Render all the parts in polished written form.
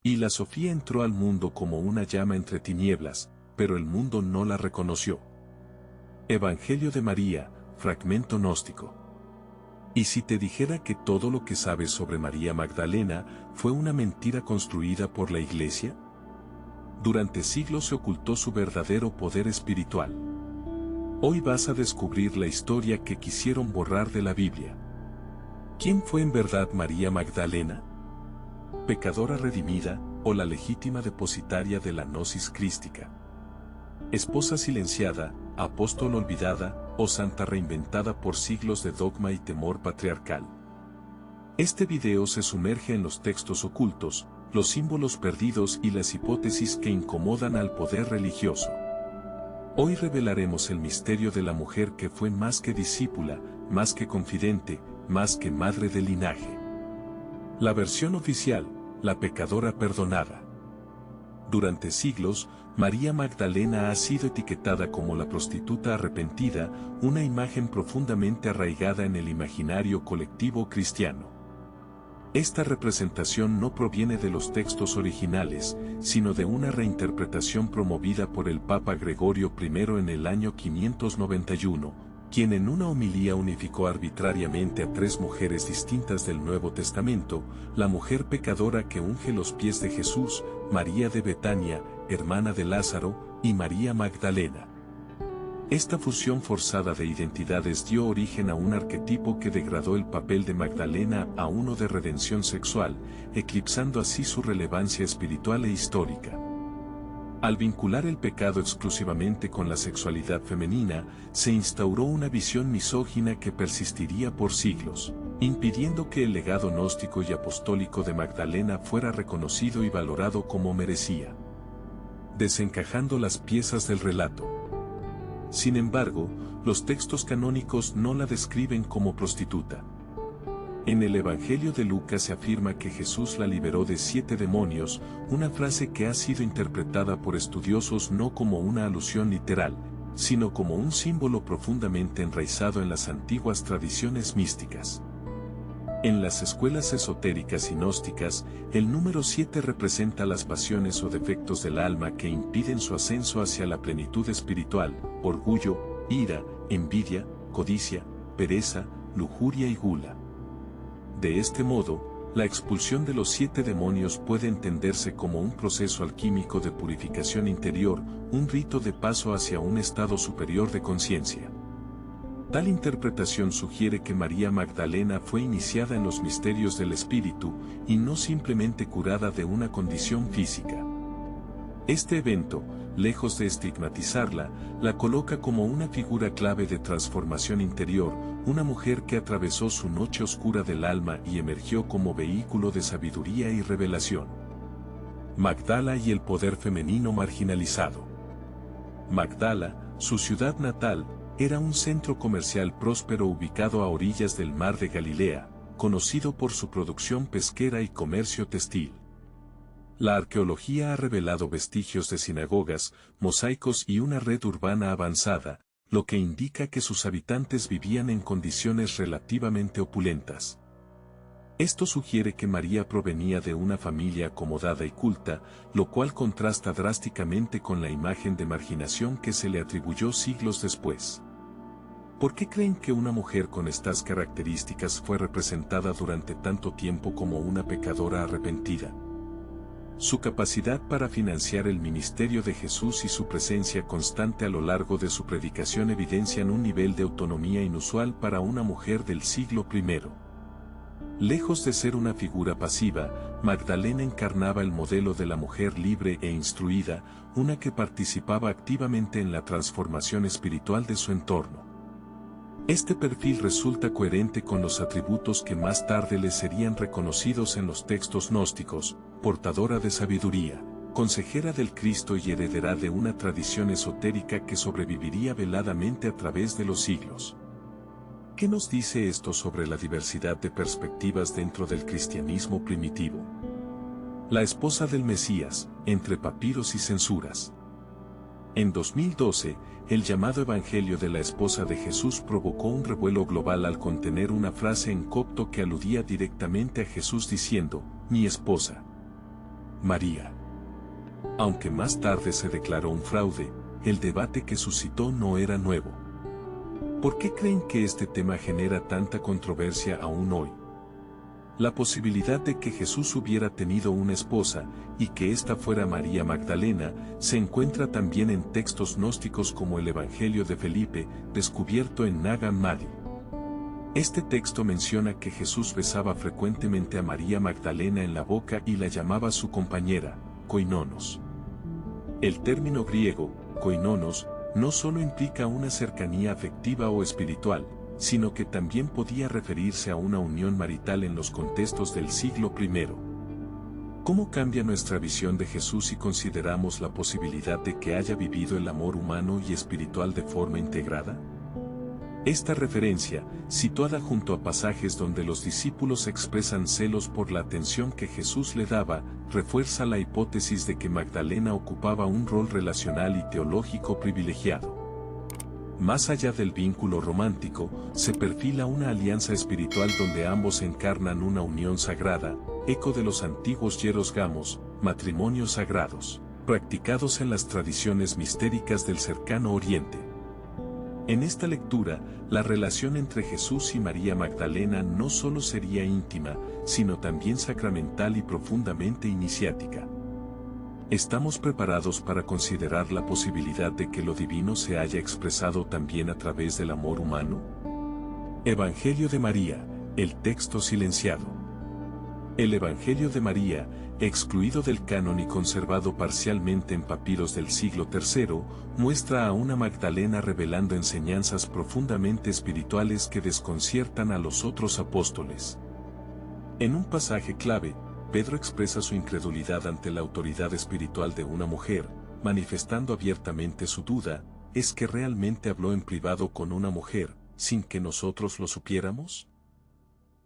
Y la Sofía entró al mundo como una llama entre tinieblas, pero el mundo no la reconoció. Evangelio de María, fragmento gnóstico. ¿Y si te dijera que todo lo que sabes sobre María Magdalena fue una mentira construida por la Iglesia? Durante siglos se ocultó su verdadero poder espiritual. Hoy vas a descubrir la historia que quisieron borrar de la Biblia. ¿Quién fue en verdad María Magdalena? ¿Pecadora redimida, o la legítima depositaria de la gnosis crística? ¿Esposa silenciada, apóstol olvidada, o santa reinventada por siglos de dogma y temor patriarcal? Este video se sumerge en los textos ocultos, los símbolos perdidos y las hipótesis que incomodan al poder religioso. Hoy revelaremos el misterio de la mujer que fue más que discípula, más que confidente, más que madre de linaje. La versión oficial, la pecadora perdonada. Durante siglos, María Magdalena ha sido etiquetada como la prostituta arrepentida, una imagen profundamente arraigada en el imaginario colectivo cristiano. Esta representación no proviene de los textos originales, sino de una reinterpretación promovida por el Papa Gregorio I en el año 591, quien en una homilía unificó arbitrariamente a tres mujeres distintas del Nuevo Testamento: la mujer pecadora que unge los pies de Jesús, María de Betania, hermana de Lázaro, y María Magdalena. Esta fusión forzada de identidades dio origen a un arquetipo que degradó el papel de Magdalena a uno de redención sexual, eclipsando así su relevancia espiritual e histórica. Al vincular el pecado exclusivamente con la sexualidad femenina, se instauró una visión misógina que persistiría por siglos, impidiendo que el legado gnóstico y apostólico de Magdalena fuera reconocido y valorado como merecía. Desencajando las piezas del relato. Sin embargo, los textos canónicos no la describen como prostituta. En el Evangelio de Lucas se afirma que Jesús la liberó de 7 demonios, una frase que ha sido interpretada por estudiosos no como una alusión literal, sino como un símbolo profundamente enraizado en las antiguas tradiciones místicas. En las escuelas esotéricas y gnósticas, el número 7 representa las pasiones o defectos del alma que impiden su ascenso hacia la plenitud espiritual: orgullo, ira, envidia, codicia, pereza, lujuria y gula. De este modo, la expulsión de los 7 demonios puede entenderse como un proceso alquímico de purificación interior, un rito de paso hacia un estado superior de conciencia. Tal interpretación sugiere que María Magdalena fue iniciada en los misterios del espíritu, y no simplemente curada de una condición física. Este evento, lejos de estigmatizarla, la coloca como una figura clave de transformación interior, una mujer que atravesó su noche oscura del alma y emergió como vehículo de sabiduría y revelación. Magdala y el poder femenino marginalizado. Magdala, su ciudad natal, era un centro comercial próspero ubicado a orillas del mar de Galilea, conocido por su producción pesquera y comercio textil. La arqueología ha revelado vestigios de sinagogas, mosaicos y una red urbana avanzada, lo que indica que sus habitantes vivían en condiciones relativamente opulentas. Esto sugiere que María provenía de una familia acomodada y culta, lo cual contrasta drásticamente con la imagen de marginación que se le atribuyó siglos después. ¿Por qué creen que una mujer con estas características fue representada durante tanto tiempo como una pecadora arrepentida? Su capacidad para financiar el ministerio de Jesús y su presencia constante a lo largo de su predicación evidencian un nivel de autonomía inusual para una mujer del siglo I. Lejos de ser una figura pasiva, Magdalena encarnaba el modelo de la mujer libre e instruida, una que participaba activamente en la transformación espiritual de su entorno. Este perfil resulta coherente con los atributos que más tarde le serían reconocidos en los textos gnósticos: portadora de sabiduría, consejera del Cristo y heredera de una tradición esotérica que sobreviviría veladamente a través de los siglos. ¿Qué nos dice esto sobre la diversidad de perspectivas dentro del cristianismo primitivo? La esposa del Mesías, entre papiros y censuras. En 2012, el llamado Evangelio de la esposa de Jesús provocó un revuelo global al contener una frase en copto que aludía directamente a Jesús diciendo: mi esposa. María. Aunque más tarde se declaró un fraude, el debate que suscitó no era nuevo. ¿Por qué creen que este tema genera tanta controversia aún hoy? La posibilidad de que Jesús hubiera tenido una esposa, y que ésta fuera María Magdalena, se encuentra también en textos gnósticos como el Evangelio de Felipe, descubierto en Nag Hammadi. Este texto menciona que Jesús besaba frecuentemente a María Magdalena en la boca y la llamaba su compañera, koinonos. El término griego, koinonos, no solo implica una cercanía afectiva o espiritual, sino que también podía referirse a una unión marital en los contextos del siglo I. ¿Cómo cambia nuestra visión de Jesús si consideramos la posibilidad de que haya vivido el amor humano y espiritual de forma integrada? Esta referencia, situada junto a pasajes donde los discípulos expresan celos por la atención que Jesús le daba, refuerza la hipótesis de que Magdalena ocupaba un rol relacional y teológico privilegiado. Más allá del vínculo romántico, se perfila una alianza espiritual donde ambos encarnan una unión sagrada, eco de los antiguos hieros gamos, matrimonios sagrados, practicados en las tradiciones mistéricas del cercano Oriente. En esta lectura, la relación entre Jesús y María Magdalena no solo sería íntima, sino también sacramental y profundamente iniciática. ¿Estamos preparados para considerar la posibilidad de que lo divino se haya expresado también a través del amor humano? Evangelio de María, el texto silenciado. El Evangelio de María, excluido del canon y conservado parcialmente en papiros del siglo III, muestra a una Magdalena revelando enseñanzas profundamente espirituales que desconciertan a los otros apóstoles. En un pasaje clave, Pedro expresa su incredulidad ante la autoridad espiritual de una mujer, manifestando abiertamente su duda: ¿es que realmente habló en privado con una mujer, sin que nosotros lo supiéramos?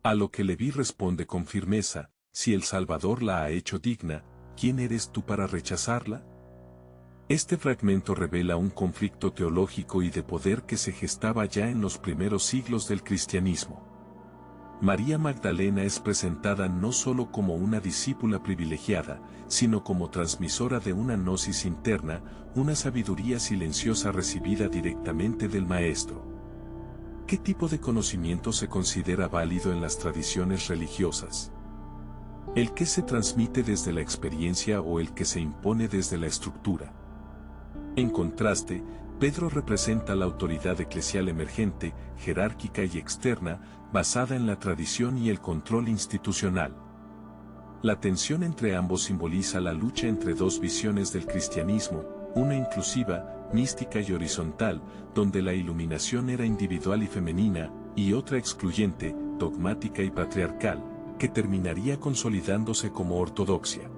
A lo que Leví responde con firmeza: si el Salvador la ha hecho digna, ¿quién eres tú para rechazarla? Este fragmento revela un conflicto teológico y de poder que se gestaba ya en los primeros siglos del cristianismo. María Magdalena es presentada no solo como una discípula privilegiada, sino como transmisora de una gnosis interna, una sabiduría silenciosa recibida directamente del Maestro. ¿Qué tipo de conocimiento se considera válido en las tradiciones religiosas? ¿El que se transmite desde la experiencia o el que se impone desde la estructura? En contraste, Pedro representa la autoridad eclesial emergente, jerárquica y externa, basada en la tradición y el control institucional. La tensión entre ambos simboliza la lucha entre dos visiones del cristianismo, una inclusiva, mística y horizontal, donde la iluminación era individual y femenina, y otra excluyente, dogmática y patriarcal, que terminaría consolidándose como ortodoxia.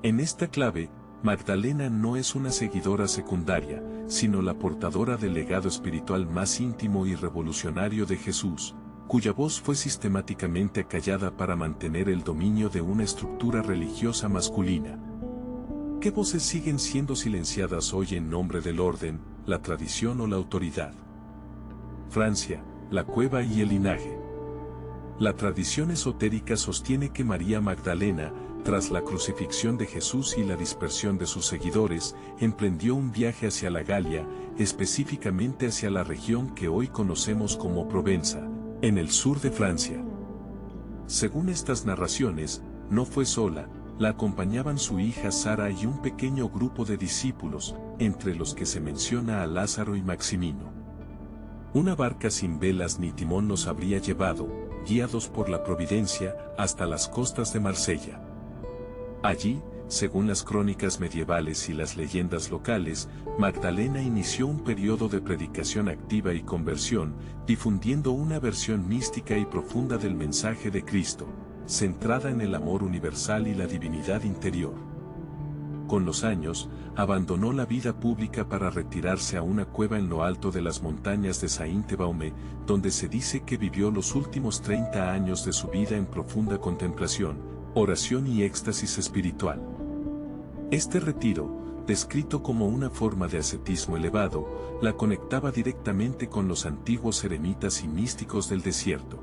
En esta clave, Magdalena no es una seguidora secundaria, sino la portadora del legado espiritual más íntimo y revolucionario de Jesús, cuya voz fue sistemáticamente acallada para mantener el dominio de una estructura religiosa masculina. ¿Qué voces siguen siendo silenciadas hoy en nombre del orden, la tradición o la autoridad? Francia, la cueva y el linaje. La tradición esotérica sostiene que María Magdalena, tras la crucifixión de Jesús y la dispersión de sus seguidores, emprendió un viaje hacia la Galia, específicamente hacia la región que hoy conocemos como Provenza, en el sur de Francia. Según estas narraciones, no fue sola, la acompañaban su hija Sara y un pequeño grupo de discípulos, entre los que se menciona a Lázaro y Maximino. Una barca sin velas ni timón los habría llevado, guiados por la providencia, hasta las costas de Marsella. Allí, según las crónicas medievales y las leyendas locales, Magdalena inició un periodo de predicación activa y conversión, difundiendo una versión mística y profunda del mensaje de Cristo, centrada en el amor universal y la divinidad interior. Con los años, abandonó la vida pública para retirarse a una cueva en lo alto de las montañas de Sainte-Baume, donde se dice que vivió los últimos 30 años de su vida en profunda contemplación, oración y éxtasis espiritual. Este retiro, descrito como una forma de ascetismo elevado, la conectaba directamente con los antiguos eremitas y místicos del desierto.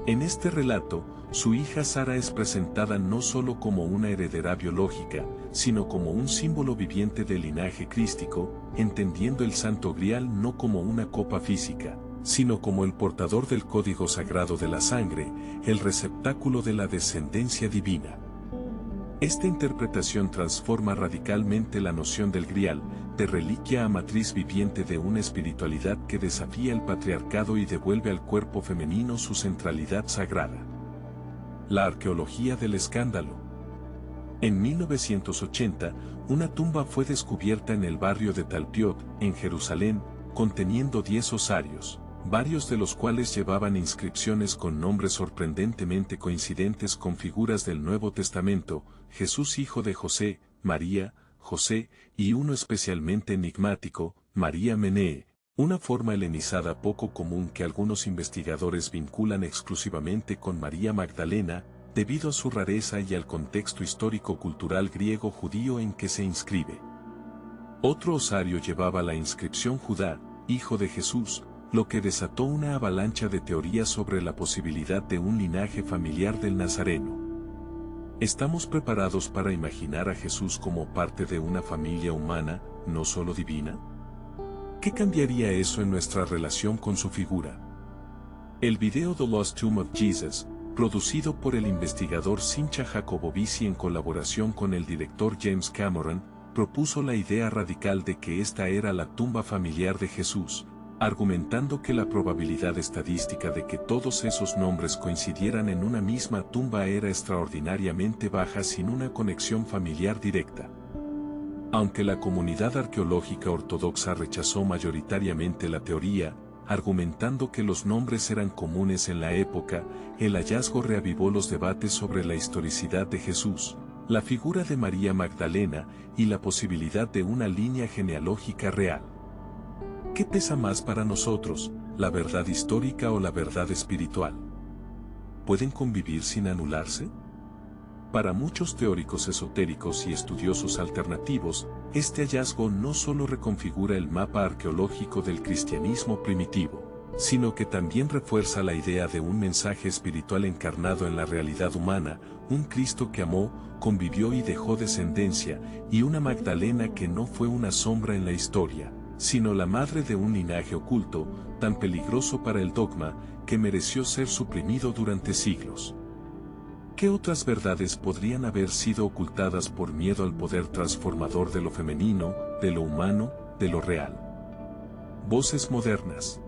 En este relato, su hija Sara es presentada no solo como una heredera biológica, sino como un símbolo viviente del linaje crístico, entendiendo el Santo Grial no como una copa física, sino como el portador del código sagrado de la sangre, el receptáculo de la descendencia divina. Esta interpretación transforma radicalmente la noción del Grial, de reliquia a matriz viviente de una espiritualidad que desafía el patriarcado y devuelve al cuerpo femenino su centralidad sagrada. La arqueología del escándalo. En 1980, una tumba fue descubierta en el barrio de Talpiot, en Jerusalén, conteniendo 10 osarios, varios de los cuales llevaban inscripciones con nombres sorprendentemente coincidentes con figuras del Nuevo Testamento: Jesús hijo de José, María, José, y uno especialmente enigmático, María Menee, una forma helenizada poco común que algunos investigadores vinculan exclusivamente con María Magdalena, debido a su rareza y al contexto histórico-cultural griego-judío en que se inscribe. Otro osario llevaba la inscripción Judá, hijo de Jesús, lo que desató una avalancha de teorías sobre la posibilidad de un linaje familiar del Nazareno. ¿Estamos preparados para imaginar a Jesús como parte de una familia humana, no solo divina? ¿Qué cambiaría eso en nuestra relación con su figura? El video The Lost Tomb of Jesus, producido por el investigador Simcha Jacobovici en colaboración con el director James Cameron, propuso la idea radical de que esta era la tumba familiar de Jesús, argumentando que la probabilidad estadística de que todos esos nombres coincidieran en una misma tumba era extraordinariamente baja sin una conexión familiar directa. Aunque la comunidad arqueológica ortodoxa rechazó mayoritariamente la teoría, argumentando que los nombres eran comunes en la época, el hallazgo reavivó los debates sobre la historicidad de Jesús, la figura de María Magdalena y la posibilidad de una línea genealógica real. ¿Qué pesa más para nosotros, la verdad histórica o la verdad espiritual? ¿Pueden convivir sin anularse? Para muchos teóricos esotéricos y estudiosos alternativos, este hallazgo no solo reconfigura el mapa arqueológico del cristianismo primitivo, sino que también refuerza la idea de un mensaje espiritual encarnado en la realidad humana, un Cristo que amó, convivió y dejó descendencia, y una Magdalena que no fue una sombra en la historia, sino la madre de un linaje oculto, tan peligroso para el dogma, que mereció ser suprimido durante siglos. ¿Qué otras verdades podrían haber sido ocultadas por miedo al poder transformador de lo femenino, de lo humano, de lo real? Voces modernas.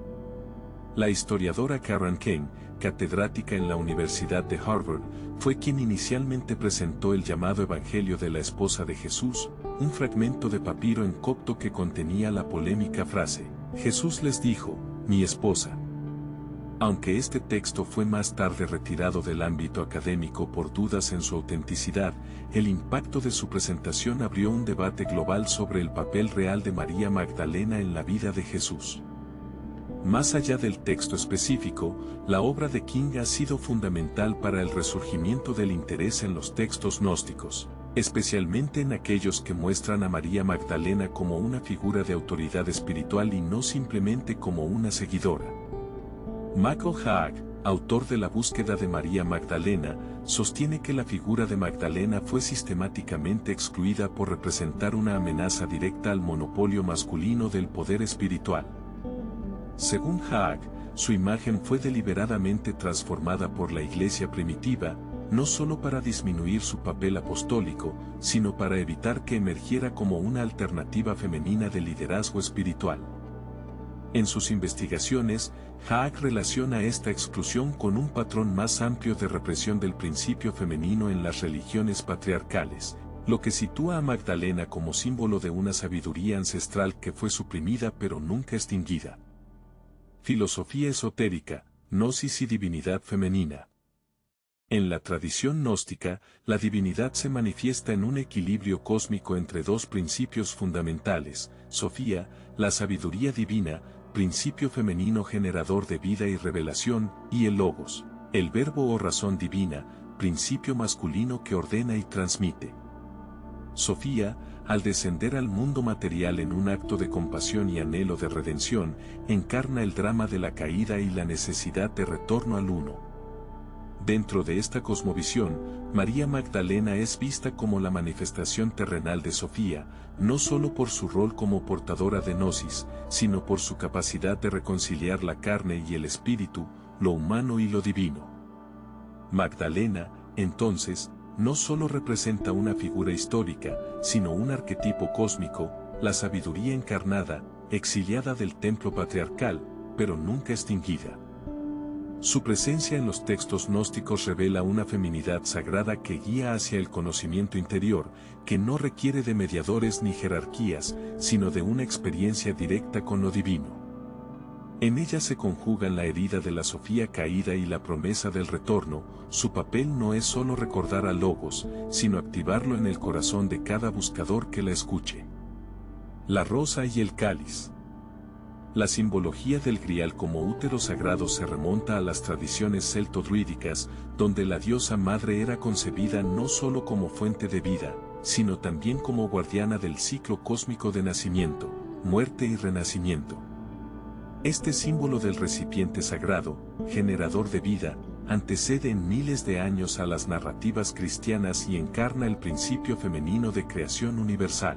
La historiadora Karen Kane, catedrática en la Universidad de Harvard, fue quien inicialmente presentó el llamado Evangelio de la esposa de Jesús, un fragmento de papiro en copto que contenía la polémica frase: Jesús les dijo, mi esposa. Aunque este texto fue más tarde retirado del ámbito académico por dudas en su autenticidad, el impacto de su presentación abrió un debate global sobre el papel real de María Magdalena en la vida de Jesús. Más allá del texto específico, la obra de King ha sido fundamental para el resurgimiento del interés en los textos gnósticos, especialmente en aquellos que muestran a María Magdalena como una figura de autoridad espiritual y no simplemente como una seguidora. Michael Haag, autor de La búsqueda de María Magdalena, sostiene que la figura de Magdalena fue sistemáticamente excluida por representar una amenaza directa al monopolio masculino del poder espiritual. Según Haag, su imagen fue deliberadamente transformada por la Iglesia primitiva, no solo para disminuir su papel apostólico, sino para evitar que emergiera como una alternativa femenina de liderazgo espiritual. En sus investigaciones, Haag relaciona esta exclusión con un patrón más amplio de represión del principio femenino en las religiones patriarcales, lo que sitúa a Magdalena como símbolo de una sabiduría ancestral que fue suprimida pero nunca extinguida. Filosofía esotérica, gnosis y divinidad femenina. En la tradición gnóstica, la divinidad se manifiesta en un equilibrio cósmico entre dos principios fundamentales: Sofía, la sabiduría divina, principio femenino generador de vida y revelación, y el Logos, el verbo o razón divina, principio masculino que ordena y transmite. Sofía, al descender al mundo material en un acto de compasión y anhelo de redención, encarna el drama de la caída y la necesidad de retorno al uno. Dentro de esta cosmovisión, María Magdalena es vista como la manifestación terrenal de Sofía, no solo por su rol como portadora de gnosis, sino por su capacidad de reconciliar la carne y el espíritu, lo humano y lo divino. Magdalena, entonces, no solo representa una figura histórica, sino un arquetipo cósmico, la sabiduría encarnada, exiliada del templo patriarcal, pero nunca extinguida. Su presencia en los textos gnósticos revela una feminidad sagrada que guía hacia el conocimiento interior, que no requiere de mediadores ni jerarquías, sino de una experiencia directa con lo divino. En ella se conjugan la herida de la Sofía caída y la promesa del retorno. Su papel no es solo recordar a Logos, sino activarlo en el corazón de cada buscador que la escuche. La rosa y el cáliz. La simbología del grial como útero sagrado se remonta a las tradiciones celto-druídicas, donde la diosa madre era concebida no solo como fuente de vida, sino también como guardiana del ciclo cósmico de nacimiento, muerte y renacimiento. Este símbolo del recipiente sagrado, generador de vida, antecede en miles de años a las narrativas cristianas y encarna el principio femenino de creación universal.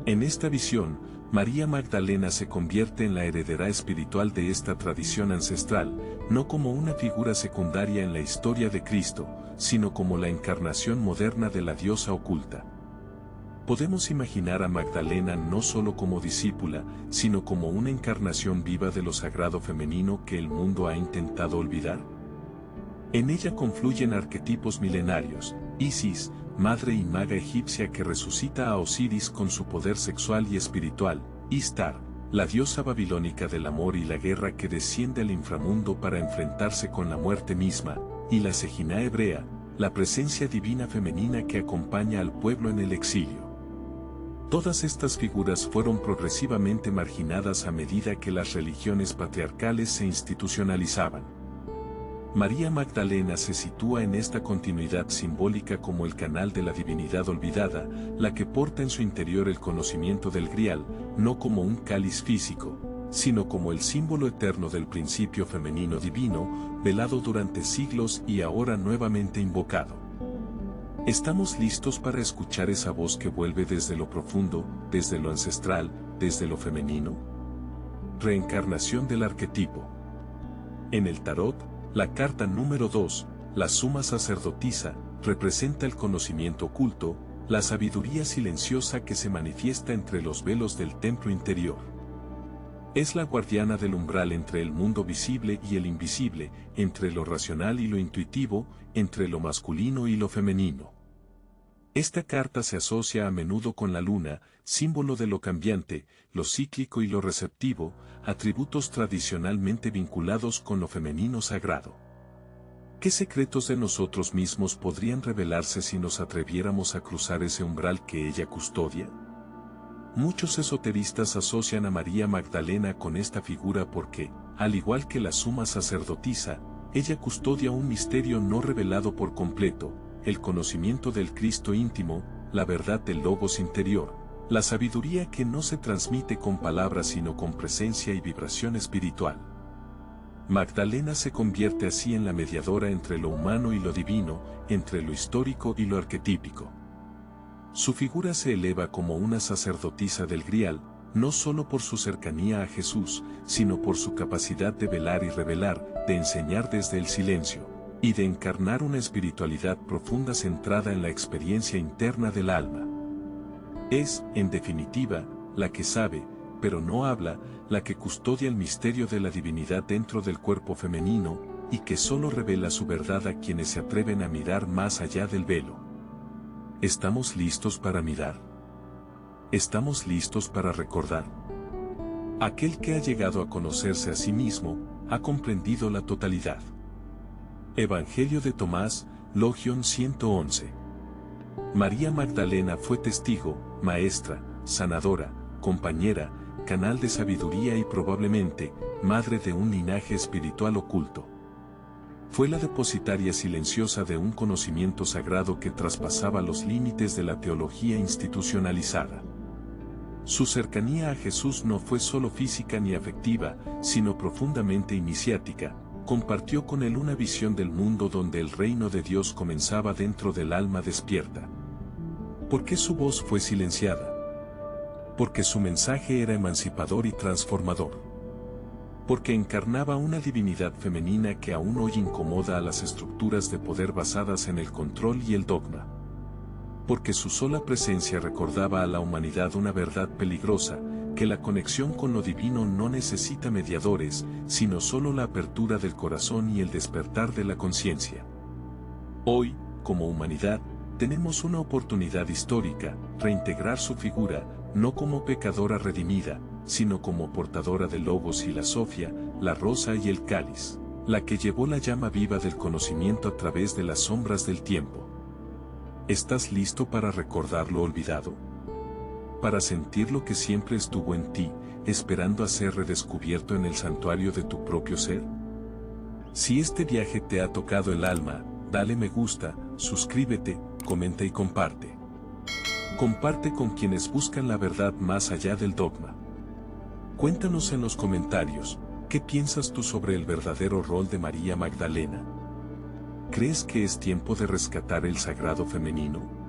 En esta visión, María Magdalena se convierte en la heredera espiritual de esta tradición ancestral, no como una figura secundaria en la historia de Cristo, sino como la encarnación moderna de la diosa oculta. Podemos imaginar a Magdalena no solo como discípula, sino como una encarnación viva de lo sagrado femenino que el mundo ha intentado olvidar. En ella confluyen arquetipos milenarios: Isis, madre y maga egipcia que resucita a Osiris con su poder sexual y espiritual; Istar, la diosa babilónica del amor y la guerra que desciende al inframundo para enfrentarse con la muerte misma; y la Shejinah hebrea, la presencia divina femenina que acompaña al pueblo en el exilio. Todas estas figuras fueron progresivamente marginadas a medida que las religiones patriarcales se institucionalizaban. María Magdalena se sitúa en esta continuidad simbólica como el canal de la divinidad olvidada, la que porta en su interior el conocimiento del grial, no como un cáliz físico, sino como el símbolo eterno del principio femenino divino, velado durante siglos y ahora nuevamente invocado. ¿Estamos listos para escuchar esa voz que vuelve desde lo profundo, desde lo ancestral, desde lo femenino? Reencarnación del arquetipo. En el tarot, la carta número 2, la suma sacerdotisa, representa el conocimiento oculto, la sabiduría silenciosa que se manifiesta entre los velos del templo interior. Es la guardiana del umbral entre el mundo visible y el invisible, entre lo racional y lo intuitivo, entre lo masculino y lo femenino. Esta carta se asocia a menudo con la luna, símbolo de lo cambiante, lo cíclico y lo receptivo, atributos tradicionalmente vinculados con lo femenino sagrado. ¿Qué secretos de nosotros mismos podrían revelarse si nos atreviéramos a cruzar ese umbral que ella custodia? Muchos esoteristas asocian a María Magdalena con esta figura porque, al igual que la suma sacerdotisa, ella custodia un misterio no revelado por completo, el conocimiento del Cristo íntimo, la verdad del Logos interior, la sabiduría que no se transmite con palabras sino con presencia y vibración espiritual. Magdalena se convierte así en la mediadora entre lo humano y lo divino, entre lo histórico y lo arquetípico. Su figura se eleva como una sacerdotisa del grial, no solo por su cercanía a Jesús, sino por su capacidad de velar y revelar, de enseñar desde el silencio, y de encarnar una espiritualidad profunda centrada en la experiencia interna del alma. Es, en definitiva, la que sabe, pero no habla, la que custodia el misterio de la divinidad dentro del cuerpo femenino, y que solo revela su verdad a quienes se atreven a mirar más allá del velo. ¿Estamos listos para mirar? ¿Estamos listos para recordar? Aquel que ha llegado a conocerse a sí mismo, ha comprendido la totalidad. Evangelio de Tomás, Logión 111. María Magdalena fue testigo, maestra, sanadora, compañera, canal de sabiduría y probablemente, madre de un linaje espiritual oculto. Fue la depositaria silenciosa de un conocimiento sagrado que traspasaba los límites de la teología institucionalizada. Su cercanía a Jesús no fue solo física ni afectiva, sino profundamente iniciática, compartió con él una visión del mundo donde el reino de Dios comenzaba dentro del alma despierta. ¿Por qué su voz fue silenciada? Porque su mensaje era emancipador y transformador. Porque encarnaba una divinidad femenina que aún hoy incomoda a las estructuras de poder basadas en el control y el dogma. Porque su sola presencia recordaba a la humanidad una verdad peligrosa, que la conexión con lo divino no necesita mediadores, sino solo la apertura del corazón y el despertar de la conciencia. Hoy, como humanidad, tenemos una oportunidad histórica, reintegrar su figura, no como pecadora redimida, sino como portadora del Logos y la Sofía, la rosa y el cáliz, la que llevó la llama viva del conocimiento a través de las sombras del tiempo. ¿Estás listo para recordar lo olvidado? Para sentir lo que siempre estuvo en ti, esperando a ser redescubierto en el santuario de tu propio ser? Si este viaje te ha tocado el alma, dale me gusta, suscríbete, comenta y comparte. Comparte con quienes buscan la verdad más allá del dogma. Cuéntanos en los comentarios, ¿qué piensas tú sobre el verdadero rol de María Magdalena? ¿Crees que es tiempo de rescatar el sagrado femenino?